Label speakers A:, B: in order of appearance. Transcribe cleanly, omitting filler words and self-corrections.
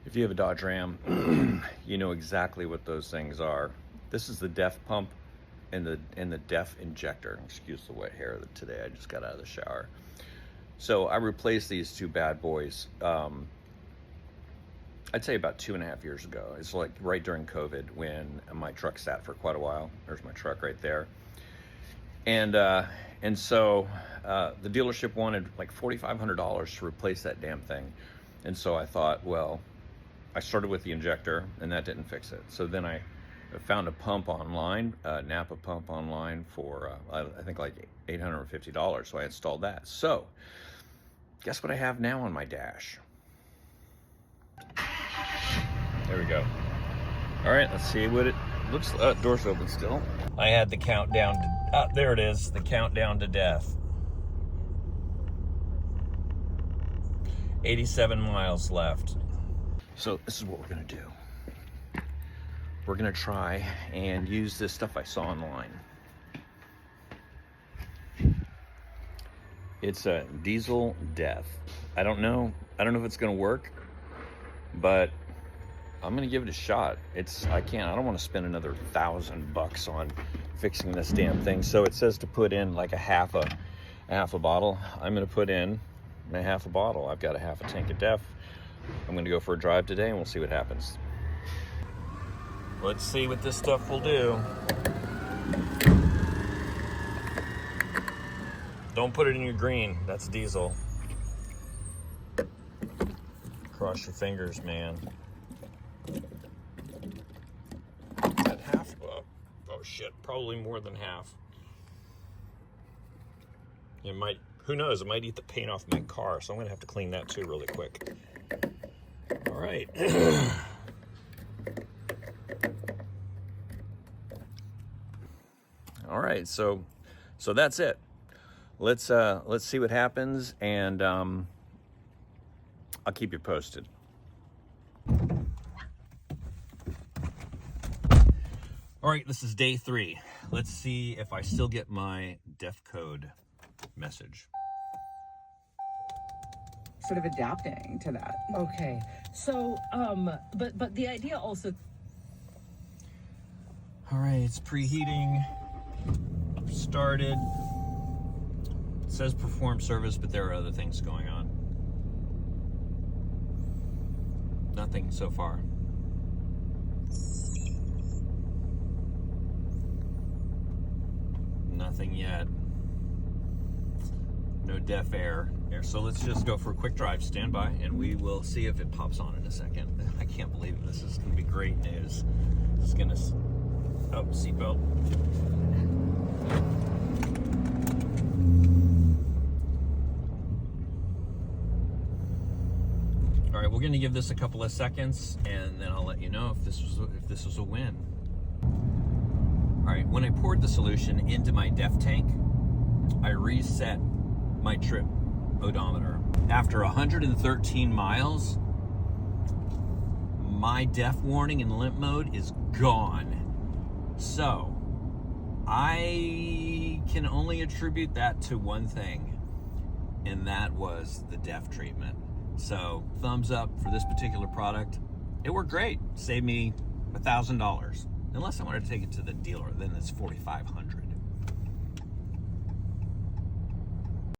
A: If you have a Dodge Ram, you know exactly what those things are. This is the DEF pump and the DEF injector. Excuse the wet hair today. I just got out of the shower. So I replaced these two bad boys. I'd say about 2.5 years ago. It's like right during COVID when my truck sat for quite a while. There's my truck right there. And so the dealership wanted like $4,500 to replace that damn thing. And so I thought, well, I started with the injector and that didn't fix it. So then I found a pump online, Napa pump online for, I think like $850. So I installed that. So guess what I have now on my dash? There we go. All right, let's see what it looks like. Door's open still. I had the countdown to, there it is, the countdown to death. 87 miles left. So this is what we're gonna do. We're gonna try and use this stuff I saw online. It's a diesel death. I don't know if it's gonna work, but I'm gonna give it a shot. I don't wanna spend another $1,000 on fixing this damn thing. So it says to put in like a half a bottle. I'm gonna put in a half a bottle. I've got a half a tank of DEF. I'm gonna go for a drive today and we'll see what happens. Let's see what this stuff will do. Don't put it in your green, that's diesel. Cross your fingers, man. Is that half? Oh shit, probably more than half. It might, who knows, it might eat the paint off my car, so I'm gonna have to clean that too really quick. All right. All right, so that's it. Let's see what happens, and I'll keep you posted. All right, this is day 3. Let's see if I still get my DEF code message.
B: Sort of adapting to that.
C: Okay. So, but the idea also.
A: All right, it's preheating. Started. It says perform service, but there are other things going on. Nothing so far. Nothing yet. No DEF air. So let's just go for a quick drive. Stand by, and we will see if it pops on in a second. I can't believe it. This is going to be great news. It's going to... Oh, seatbelt. All right, we're going to give this a couple of seconds, and then I'll let you know if this was a win. All right, when I poured the solution into my DEF tank, I reset my trip odometer. After 113 miles, my DEF warning in limp mode is gone. So I can only attribute that to one thing, and that was the DEF treatment. So thumbs up for this particular product. It worked great. Saved me $1,000. Unless I wanted to take it to the dealer, then it's $4,500.